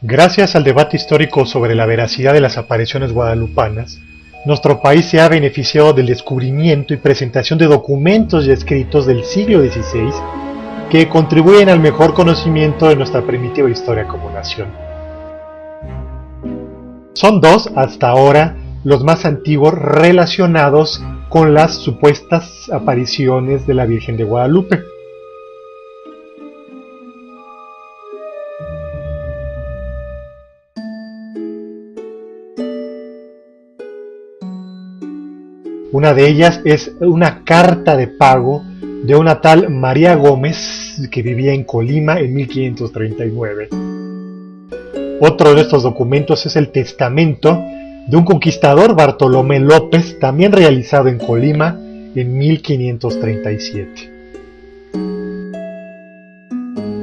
Gracias al debate histórico sobre la veracidad de las apariciones guadalupanas, nuestro país se ha beneficiado del descubrimiento y presentación de documentos y escritos del siglo XVI que contribuyen al mejor conocimiento de nuestra primitiva historia como nación. Son dos, hasta ahora, los más antiguos relacionados con las supuestas apariciones de la Virgen de Guadalupe. Una de ellas es una carta de pago de una tal María Gómez que vivía en Colima en 1539. Otro de estos documentos es el testamento de un conquistador, Bartolomé López, también realizado en Colima en 1537.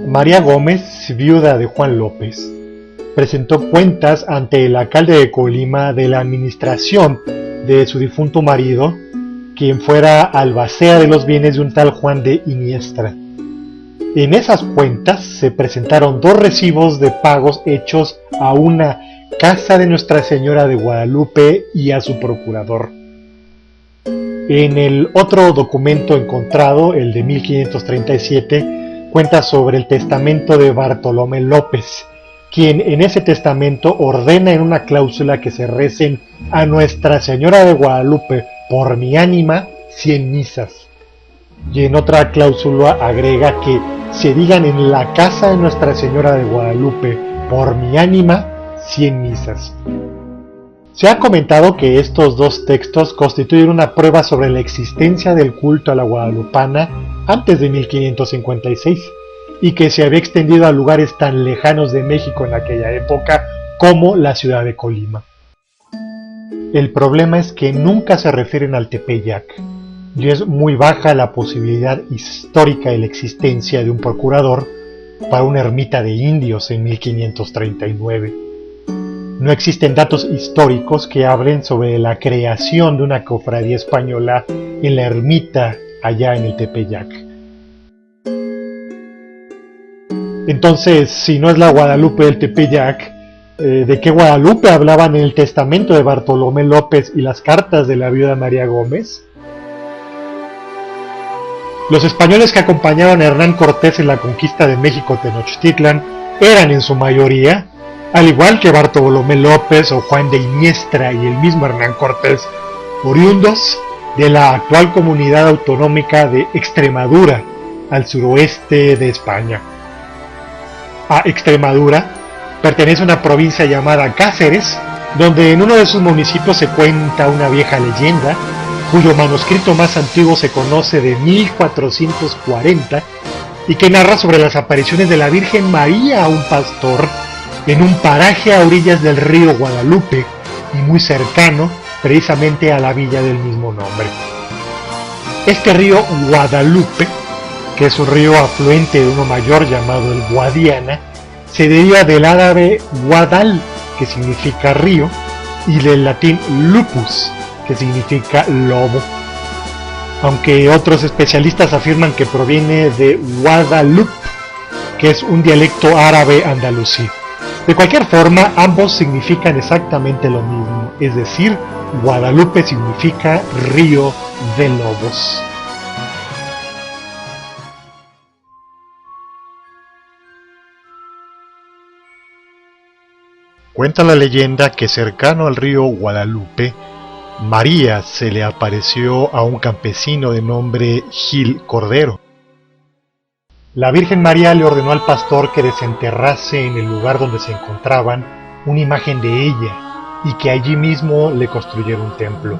María Gómez, viuda de Juan López, presentó cuentas ante el alcalde de Colima de la administración de su difunto marido, quien fuera albacea de los bienes de un tal Juan de Iniestra. En esas cuentas se presentaron dos recibos de pagos hechos a una casa de Nuestra Señora de Guadalupe y a su procurador. En el otro documento encontrado, el de 1537, cuenta sobre el testamento de Bartolomé López, quien en ese testamento ordena en una cláusula que se recen a Nuestra Señora de Guadalupe por mi ánima 100 misas. Y en otra cláusula agrega que se digan en la casa de Nuestra Señora de Guadalupe por mi ánima 100 misas. Se ha comentado que estos dos textos constituyen una prueba sobre la existencia del culto a la guadalupana antes de 1556 y que se había extendido a lugares tan lejanos de México en aquella época como la ciudad de Colima. El problema es que nunca se refieren al Tepeyac, y es muy baja la posibilidad histórica de la existencia de un procurador para una ermita de indios en 1539. No existen datos históricos que hablen sobre la creación de una cofradía española en la ermita allá en el Tepeyac. Entonces, si no es la Guadalupe del Tepeyac, ¿de qué Guadalupe hablaban en el testamento de Bartolomé López y las cartas de la viuda María Gómez? Los españoles que acompañaban a Hernán Cortés en la conquista de México Tenochtitlan eran en su mayoría, al igual que Bartolomé López o Juan de Iniestra y el mismo Hernán Cortés, oriundos de la actual comunidad autonómica de Extremadura, al suroeste de España. A Extremadura pertenece a una provincia llamada Cáceres, donde en uno de sus municipios se cuenta una vieja leyenda, cuyo manuscrito más antiguo se conoce de 1440 y que narra sobre las apariciones de la Virgen María a un pastor en un paraje a orillas del río Guadalupe y muy cercano precisamente a la villa del mismo nombre. Este río Guadalupe, que es un río afluente de uno mayor llamado el Guadiana, se deriva del árabe guadal, que significa río, y del latín lupus, que significa lobo. Aunque otros especialistas afirman que proviene de Guadalupe, que es un dialecto árabe andalusí. De cualquier forma, ambos significan exactamente lo mismo, es decir, Guadalupe significa río de lobos. Cuenta la leyenda que cercano al río Guadalupe, María se le apareció a un campesino de nombre Gil Cordero. La Virgen María le ordenó al pastor que desenterrase en el lugar donde se encontraban una imagen de ella y que allí mismo le construyera un templo.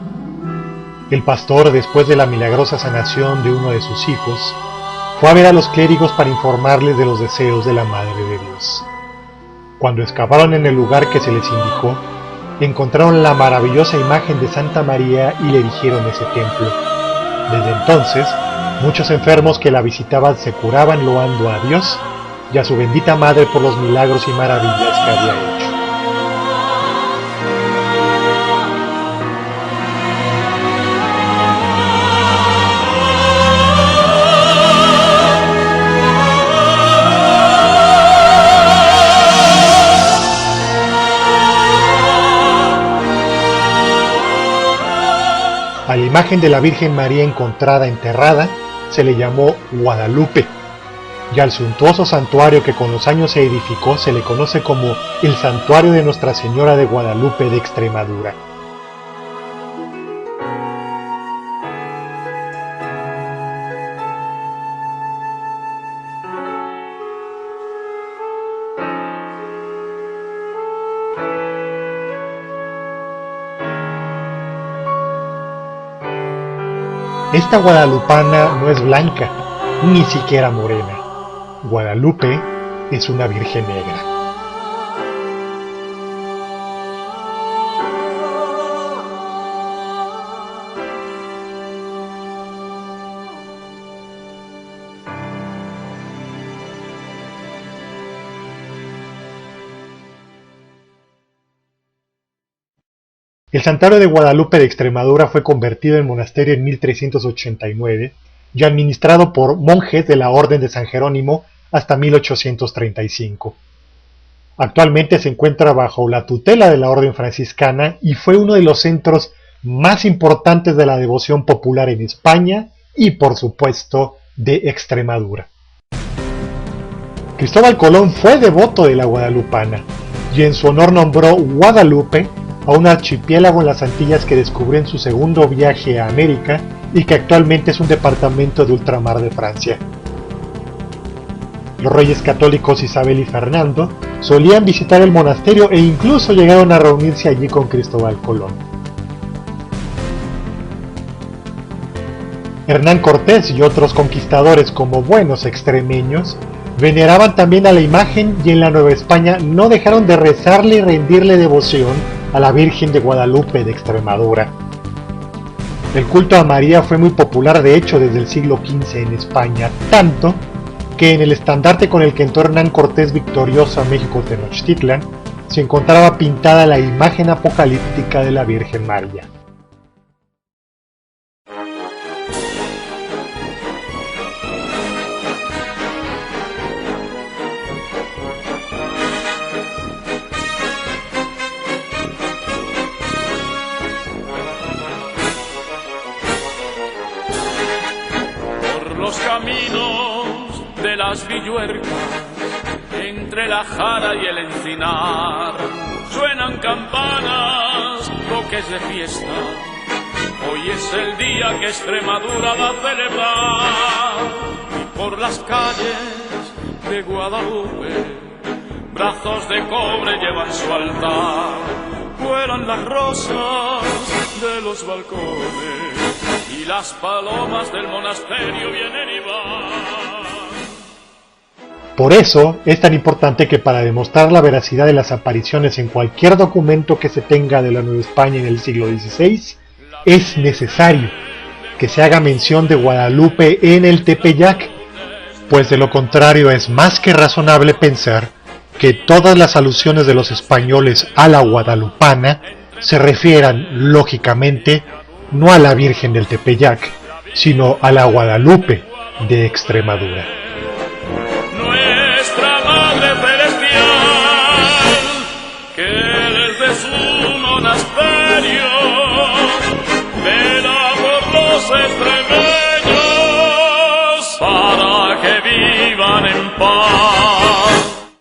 El pastor, después de la milagrosa sanación de uno de sus hijos, fue a ver a los clérigos para informarles de los deseos de la Madre de Dios. Cuando excavaron en el lugar que se les indicó, encontraron la maravillosa imagen de Santa María y le erigieron ese templo. Desde entonces, muchos enfermos que la visitaban se curaban loando a Dios y a su bendita Madre por los milagros y maravillas que había hecho. imagen de la Virgen María encontrada enterrada se le llamó Guadalupe, y al suntuoso santuario que con los años se edificó se le conoce como el Santuario de Nuestra Señora de Guadalupe de Extremadura. Esta guadalupana no es blanca, ni siquiera morena. Guadalupe es una virgen negra. El Santuario de Guadalupe de Extremadura fue convertido en monasterio en 1389 y administrado por monjes de la Orden de San Jerónimo hasta 1835. Actualmente se encuentra bajo la tutela de la Orden Franciscana y fue uno de los centros más importantes de la devoción popular en España y, por supuesto, de Extremadura. Cristóbal Colón fue devoto de la guadalupana y en su honor nombró Guadalupe a un archipiélago en las Antillas que descubrió en su segundo viaje a América y que actualmente es un departamento de ultramar de Francia. Los reyes católicos Isabel y Fernando solían visitar el monasterio e incluso llegaron a reunirse allí con Cristóbal Colón. Hernán Cortés y otros conquistadores, como buenos extremeños, veneraban también a la imagen y en la Nueva España no dejaron de rezarle y rendirle devoción a la Virgen de Guadalupe de Extremadura. El culto a María fue muy popular de hecho desde el siglo XV en España, tanto que en el estandarte con el que entró Hernán Cortés victorioso a México Tenochtitlan se encontraba pintada la imagen apocalíptica de la Virgen María. Los caminos de las villuercas, entre la jara y el encinar, suenan campanas, toques de fiesta. Hoy es el día que Extremadura va a celebrar. Y por las calles de Guadalupe, brazos de cobre llevan su altar. Vuelan las rosas de los balcones y las palomas del monasterio vienen y van. Por eso es tan importante que para demostrar la veracidad de las apariciones en cualquier documento que se tenga de la Nueva España en el siglo XVI, es necesario que se haga mención de Guadalupe en el Tepeyac, pues de lo contrario es más que razonable pensar que todas las alusiones de los españoles a la guadalupana se refieran, lógicamente, no a la Virgen del Tepeyac, sino a la Guadalupe de Extremadura.